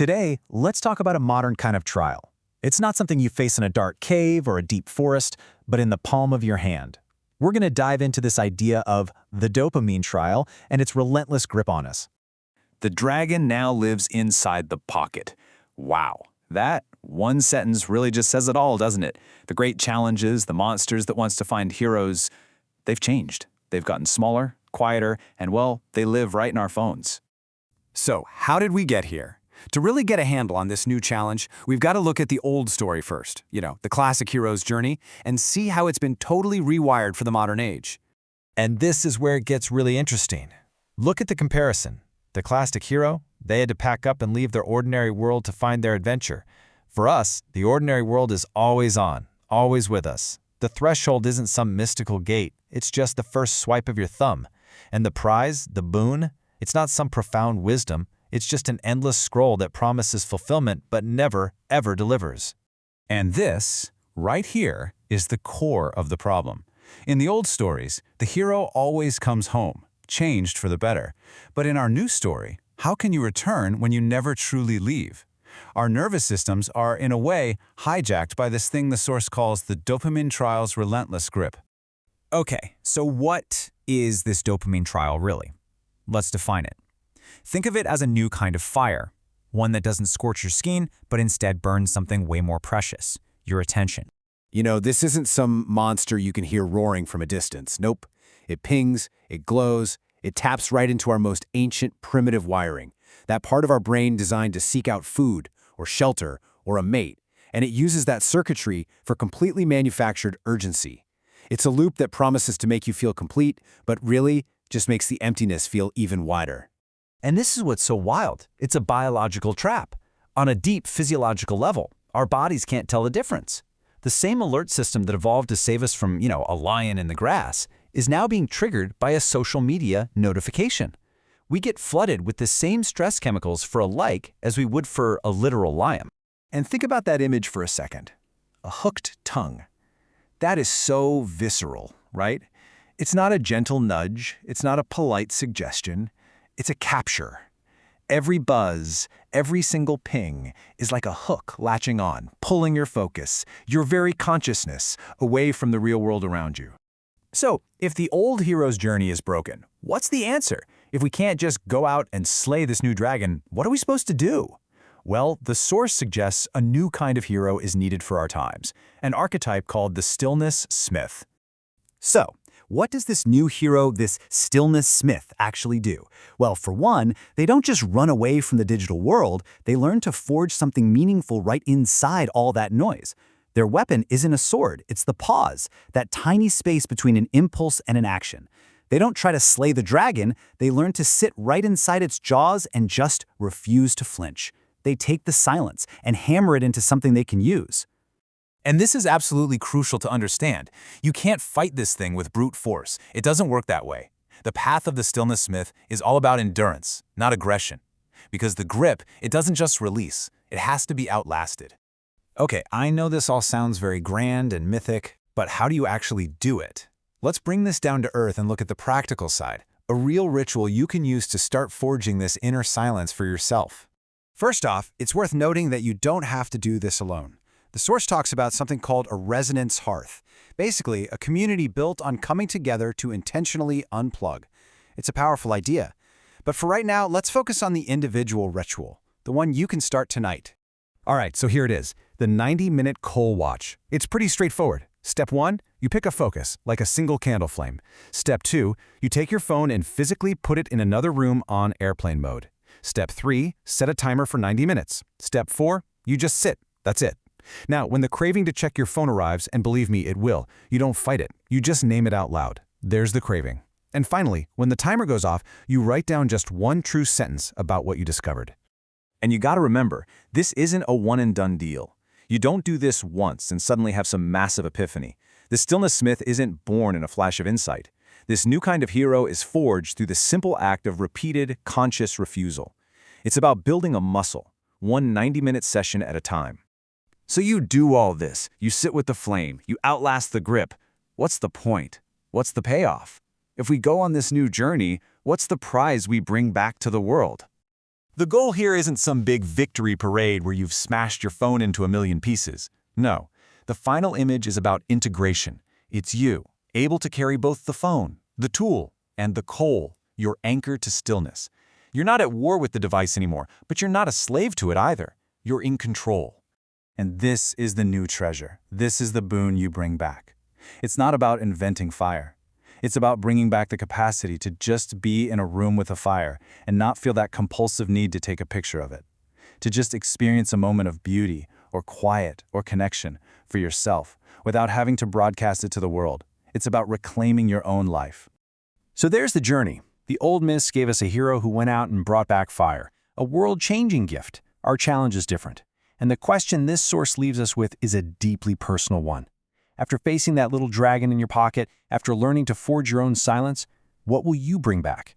Today, let's talk about a modern kind of trial. It's not something you face in a dark cave or a deep forest, but in the palm of your hand. We're going to dive into this idea of the dopamine trial and its relentless grip on us. The dragon now lives inside the pocket. Wow, that one sentence really just says it all, doesn't it? The great challenges, the monsters that wants to find heroes, they've changed. They've gotten smaller, quieter, and well, they live right in our phones. So, how did we get here? To really get a handle on this new challenge, we've got to look at the old story first, the classic hero's journey, and see how it's been totally rewired for the modern age. And this is where it gets really interesting. Look at the comparison. The classic hero, they had to pack up and leave their ordinary world to find their adventure. For us, the ordinary world is always on, always with us. The threshold isn't some mystical gate, it's just the first swipe of your thumb. And the prize, the boon, it's not some profound wisdom, it's just an endless scroll that promises fulfillment but never, ever delivers. And this, right here, is the core of the problem. In the old stories, the hero always comes home, changed for the better. But in our new story, how can you return when you never truly leave? Our nervous systems are, in a way, hijacked by this thing the source calls the dopamine trial's relentless grip. Okay, so what is this dopamine trial really? Let's define it. Think of it as a new kind of fire, one that doesn't scorch your skin, but instead burns something way more precious, your attention. This isn't some monster you can hear roaring from a distance. Nope. It pings, it glows, it taps right into our most ancient, primitive wiring, that part of our brain designed to seek out food, or shelter, or a mate, and it uses that circuitry for completely manufactured urgency. It's a loop that promises to make you feel complete, but really just makes the emptiness feel even wider. And this is what's so wild. It's a biological trap. On a deep physiological level, our bodies can't tell the difference. The same alert system that evolved to save us from, a lion in the grass is now being triggered by a social media notification. We get flooded with the same stress chemicals for a like as we would for a literal lion. And think about that image for a second. A hooked tongue. That is so visceral, right? It's not a gentle nudge. It's not a polite suggestion. It's a capture. Every buzz, every single ping is like a hook latching on, pulling your focus, your very consciousness, away from the real world around you. So, if the old hero's journey is broken, what's the answer? If we can't just go out and slay this new dragon, what are we supposed to do? Well, the source suggests a new kind of hero is needed for our times, an archetype called the stillness smith. So, what does this new hero, this stillness smith, actually do? Well, for one, they don't just run away from the digital world, they learn to forge something meaningful right inside all that noise. Their weapon isn't a sword, it's the pause, that tiny space between an impulse and an action. They don't try to slay the dragon, they learn to sit right inside its jaws and just refuse to flinch. They take the silence and hammer it into something they can use. And this is absolutely crucial to understand. You can't fight this thing with brute force. It doesn't work that way. The path of the stillness smith is all about endurance, not aggression. Because the grip, it doesn't just release, it has to be outlasted. Okay, I know this all sounds very grand and mythic, but how do you actually do it? Let's bring this down to earth and look at the practical side, a real ritual you can use to start forging this inner silence for yourself. First off, it's worth noting that you don't have to do this alone. The source talks about something called a resonance hearth, basically a community built on coming together to intentionally unplug. It's a powerful idea. But for right now, let's focus on the individual ritual, the one you can start tonight. All right, so here it is, the 90-minute coal watch. It's pretty straightforward. Step 1, you pick a focus, like a single candle flame. Step 2, you take your phone and physically put it in another room on airplane mode. Step 3, set a timer for 90 minutes. Step 4, you just sit. That's it. Now, when the craving to check your phone arrives, and believe me, it will, you don't fight it. You just name it out loud. There's the craving. And finally, when the timer goes off, you write down just one true sentence about what you discovered. And you gotta remember, this isn't a one-and-done deal. You don't do this once and suddenly have some massive epiphany. The stillness smith isn't born in a flash of insight. This new kind of hero is forged through the simple act of repeated, conscious refusal. It's about building a muscle, one 90-minute session at a time. So you do all this, you sit with the flame, you outlast the grip. What's the point? What's the payoff? If we go on this new journey, what's the prize we bring back to the world? The goal here isn't some big victory parade where you've smashed your phone into a million pieces. No, the final image is about integration. It's you, able to carry both the phone, the tool, and the coal, your anchor to stillness. You're not at war with the device anymore, but you're not a slave to it either. You're in control. And this is the new treasure. This is the boon you bring back. It's not about inventing fire. It's about bringing back the capacity to just be in a room with a fire and not feel that compulsive need to take a picture of it. To just experience a moment of beauty or quiet or connection for yourself without having to broadcast it to the world. It's about reclaiming your own life. So there's the journey. The old myths gave us a hero who went out and brought back fire, a world-changing gift. Our challenge is different. And the question this source leaves us with is a deeply personal one. After facing that little dragon in your pocket, after learning to forge your own silence, what will you bring back?